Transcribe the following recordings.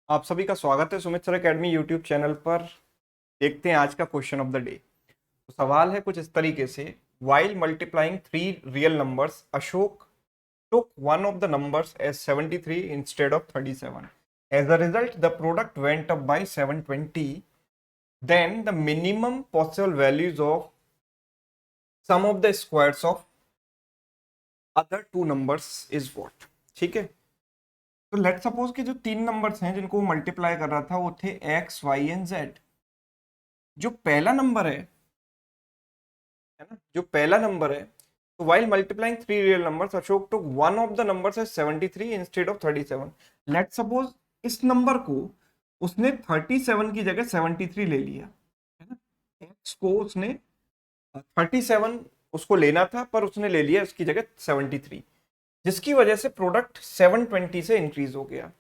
आप सभी का स्वागत है Sumit sir academy YouTube channel पर। देखते हैं आज का क्वेश्चन ऑफ द डे। तो सवाल है कुछ इस तरीके से, while multiplying three real numbers Ashok took one of the numbers as 73 instead of 37. As a result, the product went up by 720. Then the minimum possible values of sum of the squares of other two numbers is what? ठीक है, तो let suppose कि जो तीन numbers हैं जिनको multiply कर रहा था वो थे एक्स वाई एंड जेड। जो पहला नंबर है ना, जो पहला नंबर है, तो while multiplying three real numbers Ashok took one of the numbers as 73 instead of 37. Let suppose इस नंबर को उसने 37 की जगह 73 ले लिया, है ना। एक्स को उसने 37 उसको लेना था पर उसने ले लिया उसकी जगह 73, जिसकी वजह से प्रोडक्ट 720 से इंक्रीज हो गया।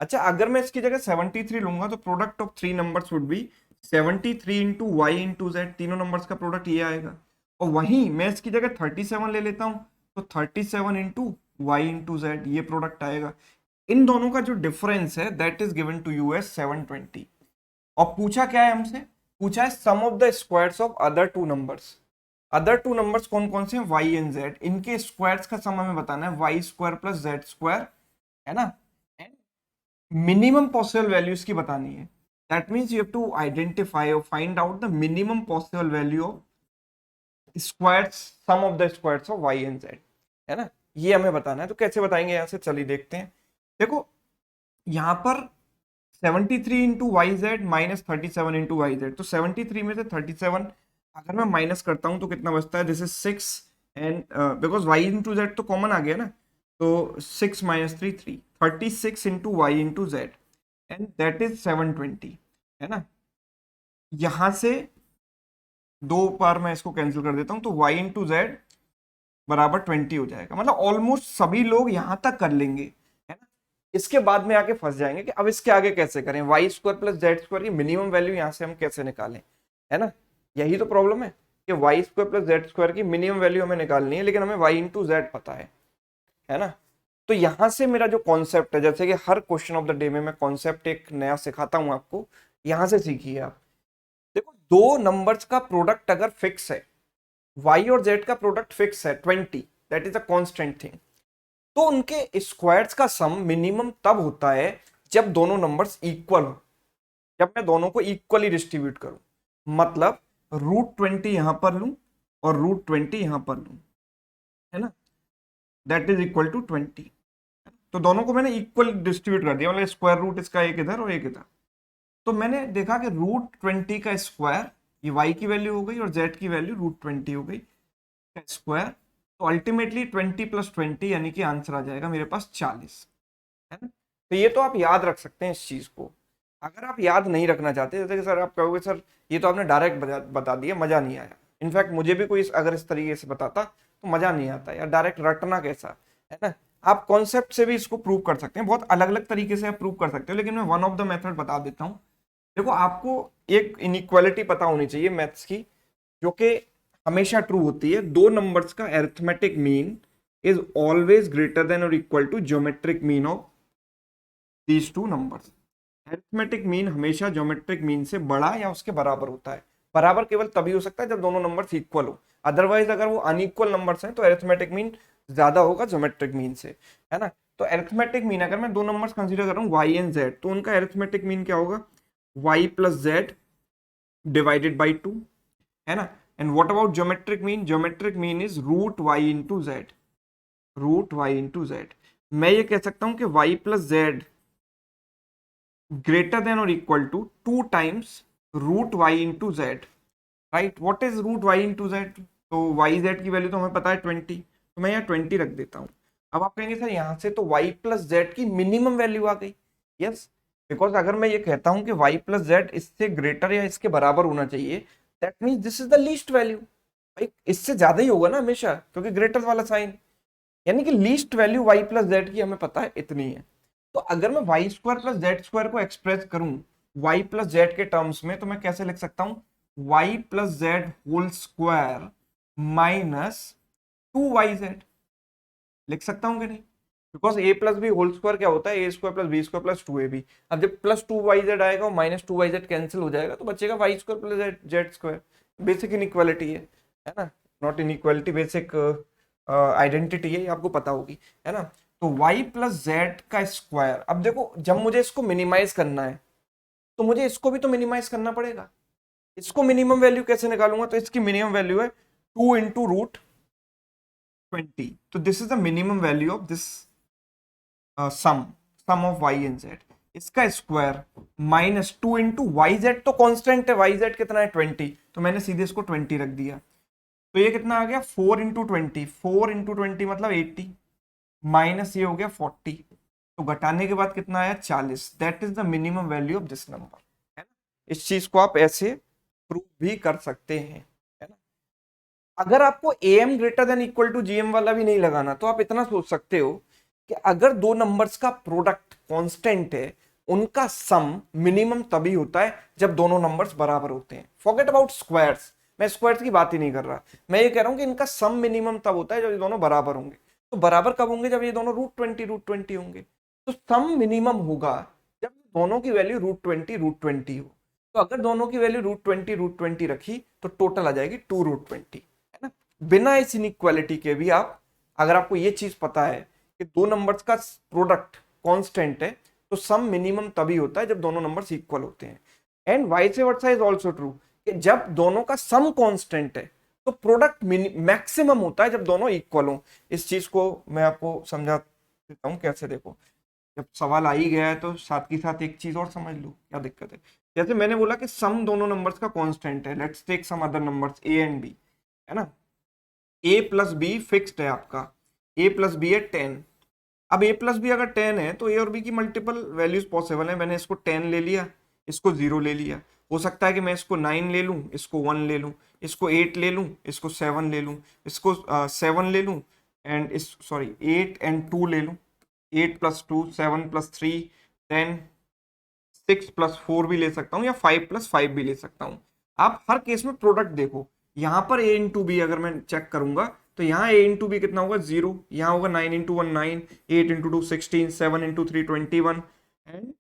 अच्छा, अगर मैं इसकी जगह 73 लूंगा तो product of three numbers would be 73 into Y into Z, तीनों नंबर्स का प्रोडक्ट ये आएगा। और वहीं मैं इसकी जगह 37 ले लेता हूं तो 37 इंटू वाई इंटू जेड ये प्रोडक्ट आएगा। इन दोनों का जो डिफरेंस है that is given to you as 720। और पूछा क्या है हमसे, पूछा है sum of the squares of other two numbers. Other two numbers कौन कौन से हैं, वाई एंड जेड, इनके स्क्वायर्स का सम हमें बताना है, Y square plus Z square, है ना। मिनिमम पॉसिबल वैल्यूज की बतानी है। That means you have to identify और find out the minimum possible value of squares, sum of the squares of Y and Z, है ना। ये हमें बताना है। तो कैसे बताएंगे यहां से, चलिए देखते हैं। देखो यहां पर 73 into Y Z minus 37 into Y Z, तो 73 में से 37 अगर मैं माइनस करता हूं तो कितना बचता है, this is 6 and because Y into Z तो कॉमन आ गया ना, तो 6 minus 3 3, 36 into Y into Z and that is 720, है ना। यहां से दो बार मैं इसको कैंसिल कर देता हूं तो y इंटू जेड बराबर 20 हो जाएगा। मतलब ऑलमोस्ट सभी लोग यहां तक कर लेंगे, है ना। इसके बाद में आके फंस जाएंगे कि अब इसके आगे कैसे करें, Y square plus Z square की मिनिमम वैल्यू यहां से हम कैसे निकालें, है ना। यही तो प्रॉब्लम है कि Y square plus Z square की मिनिमम वैल्यू हमें निकालनी है, लेकिन हमें वाई इंटू जेड पता है ना। तो यहां से मेरा जो कॉन्सेप्ट है, जैसे कि हर क्वेश्चन ऑफ द डे में मैं कॉन्सेप्ट एक नया सिखाता हूं आपको, यहां से सीखिए आप। देखो दो नंबर्स का प्रोडक्ट अगर फिक्स है, y और z का प्रोडक्ट फिक्स है 20, that is a constant thing, तो उनके स्क्वायर्स का सम मिनिमम तब होता है जब दोनों नंबर्स इक्वल हो, जब मैं दोनों को इक्वली डिस्ट्रीब्यूट करूं। मतलब √20 यहां पर लूं और √20 यहां पर लूं, है ना, दैट इज इक्वल टू 20। तो दोनों को मैंने इक्वल डिस्ट्रीब्यूट कर दिया, मतलब स्क्वायर रूट इसका एक इधर और एक इधर। तो मैंने देखा कि √20 का स्क्वायर, ये y की वैल्यू हो गई और z की वैल्यू √20 हो गई का स्क्वायर, तो अल्टीमेटली 20 प्लस 20 यानी कि आंसर आ जाएगा मेरे पास 40, है ना। तो ये तो आप याद रख सकते हैं इस चीज को। अगर आप याद नहीं रखना चाहते, जैसे कि सर आप कहोगे सर ये तो आपने डायरेक्ट बता दिया, मजा नहीं आया। इनफैक्ट मुझे भी कोई अगर इस तरीके से बताता तो मजा नहीं आता यार, डायरेक्ट रटना कैसा, है ना। आप कॉन्सेप्ट से भी इसको प्रूव कर सकते हैं, बहुत अलग अलग तरीके से आप प्रूव कर सकते हो, लेकिन मैं वन ऑफ द मेथड बता देता हूँ। देखो आपको एक इनइक्वालिटी पता होनी चाहिए मैथ्स की, जो कि हमेशा ट्रू होती है, दो नंबर्स का arithmetic mean is always greater than और equal to geometric mean of these two numbers. Arithmetic mean हमेशा ज्योमेट्रिक मीन से बड़ा या उसके बराबर होता है। बराबर केवल तभी हो सकता है जब दोनों नंबर्स इक्वल हो, अदरवाइज अगर वो अनइक्वल नंबर्स हैं तो अरिथमेटिक मीन ज्यादा होगा ज्योमेट्रिक मीन से, है ना। तो अरिथमेटिक मीन अगर मैं दो नंबर्स कंसीडर कर रहा हूँ वाई एंड जेड, तो उनका अरिथमेटिक मीन क्या होगा, y plus Z divided by 2, है ना। And what about geometric mean, geometric mean is √y into Z, √y into Z. मैं ये कह सकता हूं कि y plus Z greater than और equal to 2 times √y into Z, right. What is √y into Z, तो y z की value तो हमें पता है 20, तो मैं यहाँ 20 रख देता हूँ। अब आप कहेंगे सर यहाँ से तो y प्लस जेड की मिनिमम वैल्यू आ गई। यस, बिकॉज अगर मैं ये कहता हूँ कि y प्लस जेड इससे ग्रेटर या इसके बराबर होना चाहिए, that means this is the least value. भाई इससे ज्यादा ही होगा ना हमेशा, क्योंकि ग्रेटर वाला साइन, यानी कि least value y plus Z की हमें पता है इतनी है। तो अगर मैं Y square plus Z square को एक्सप्रेस करूं y प्लस जेड के टर्म्स में, तो मैं कैसे लिख सकता हूं, y plus Z whole square minus 2yz, लिख सकता हूं कि नहीं। Because A plus B whole square क्या होता है, A square plus B square plus 2ab। अब जब प्लस 2yz आएगा और माइनस 2yz कैंसिल हो जाएगा तो बचेगा Y square plus Z square. Basic inequality है ना, नॉट इनइक्वालिटी, बेसिक आइडेंटिटी है, ये आपको पता होगी, है ना। तो y प्लस जेड का स्क्वायर, अब देखो जब मुझे इसको मिनिमाइज करना है तो मुझे इसको भी तो मिनिमाइज करना पड़ेगा। इसको मिनिमम वैल्यू कैसे निकालूंगा, तो इसकी मिनिमम वैल्यू है 2 इंटू रूट 20। तो this is the minimum value of this sum of y and z। इसका square minus 2 into Y Z, तो कॉन्स्टेंट है वाई जेड कितना है 20, तो मैंने सीधे इसको 20 रख दिया। तो ये कितना आ गया 4 इंटू 20, 4 इंटू 20 मतलब 80, माइनस ये हो गया 40, तो घटाने के बाद कितना आया 40। That is the minimum value of this number, है ना। इस चीज को आप ऐसे प्रूव भी कर सकते हैं, है ना। अगर आपको am greater than equal to gm वाला भी नहीं लगाना तो आप इतना सोच सकते हो कि अगर दो नंबर्स का प्रोडक्ट कांस्टेंट है, उनका सम मिनिमम तभी होता है जब दोनों नंबर्स बराबर होते हैं। फॉरगेट अबाउट स्क्वायर्स, मैं स्क्वायर्स की बात ही नहीं कर रहा, मैं ये कह रहा हूं कि इनका सम मिनिमम तब होता है जब ये दोनों बराबर होंगे। तो बराबर कब होंगे, जब ये दोनों रूट ट्वेंटी होंगे। तो सम मिनिमम होगा जब दोनों की वैल्यू रूट ट्वेंटी हो। तो अगर दोनों की वैल्यू रूट ट्वेंटी रखी तो टोटल आ जाएगी 2√20, है ना। बिना इस इनइक्वालिटी के भी आप, अगर आपको ये चीज पता है कि दो नंबर्स का प्रोडक्ट कांस्टेंट है तो सम मिनिमम तभी होता है जब दोनों नंबर्स इक्वल होते हैं। And vice versa is also true कि जब दोनों का सम कांस्टेंट है तो प्रोडक्ट मैक्सिमम होता है जब दोनों इक्वल हो। इस चीज को मैं आपको समझा देता हूँ कैसे। देखो जब सवाल आ ही गया है तो साथ के साथ एक चीज और समझ लो, क्या दिक्कत है। जैसे मैंने बोला कि सम दोनों नंबर्स का कांस्टेंट है, let's take some other numbers a and b, है ना। a प्लस बी फिक्स्ड है आपका, a प्लस बी है 10। अब a प्लस बी अगर 10 है तो a और b की मल्टीपल वैल्यूज पॉसिबल है। मैंने इसको 10 ले लिया, इसको 0 ले लिया। हो सकता है कि मैं इसको 9 ले लूं, इसको 1 ले लूं, इसको 8 ले लूं, इसको 7 ले लूं, इसको 7 ले लूं, एंड इस सॉरी 8 एंड 2 ले लूं। 8 प्लस 2, 7 प्लस 3, 10, 6 प्लस 4 भी ले सकता हूँ, या 5 प्लस 5 भी ले सकता हूँ। आप हर केस में प्रोडक्ट देखो, यहाँ पर a इंटू बी अगर मैं चेक करूंगा तो यहाँ a इंटू बी कितना होगा 0, यहाँ होगा 9 into 1 9, 8 into 2 16, 7 into 3 21, and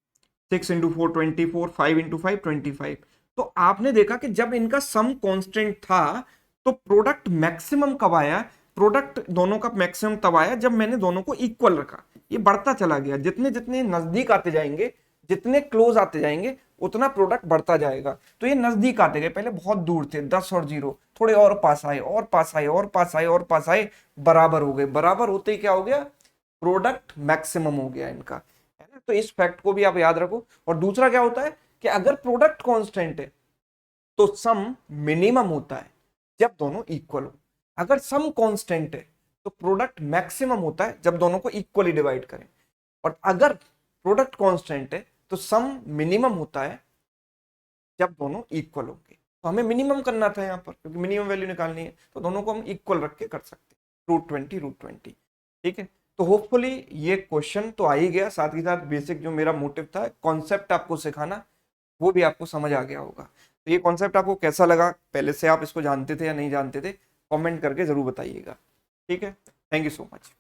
6 into 4 24, 5 into 5 25। तो आपने देखा कि जब इनका सम कांस्टेंट था तो प्रोडक्ट मैक्सिमम कब आया, प्रोडक्ट दोनों का मैक्सिमम तब आया जब मैंने दोनों को इक्वल रखा। ये बढ़ता चला गया, जितने जितने नजदीक आते जाएंगे, जितने क्लोज आते जाएंगे उतना प्रोडक्ट बढ़ता जाएगा। तो ये नजदीक आते गए, पहले बहुत दूर थे 10 और 0, थोड़े और पास आए और पास आए और पास आए और पास आए, बराबर हो गए। बराबर होते ही क्या हो गया, प्रोडक्ट मैक्सिमम हो गया इनका, है ना। तो इस फैक्ट को भी आप याद रखो। और दूसरा क्या होता है कि अगर प्रोडक्ट कांस्टेंट है तो सम मिनिमम होता है जब दोनों इक्वल हो। अगर सम कांस्टेंट है तो प्रोडक्ट मैक्सिमम होता है जब दोनों को इक्वली डिवाइड करें। और अगर प्रोडक्ट कांस्टेंट है तो सम मिनिमम होता है जब दोनों इक्वल होंगे। तो हमें मिनिमम करना था यहाँ पर, क्योंकि मिनिमम वैल्यू निकालनी है, तो दोनों को हम इक्वल रख के कर सकते हैं, रूट ट्वेंटी। ठीक है, तो होपफुली ये क्वेश्चन तो आ ही गया, साथ ही साथ बेसिक जो मेरा मोटिव था कॉन्सेप्ट आपको सिखाना, वो भी आपको समझ आ गया होगा। तो ये कॉन्सेप्ट आपको कैसा लगा, पहले से आप इसको जानते थे या नहीं जानते थे, कमेंट करके जरूर बताइएगा। ठीक है, थैंक यू सो मच।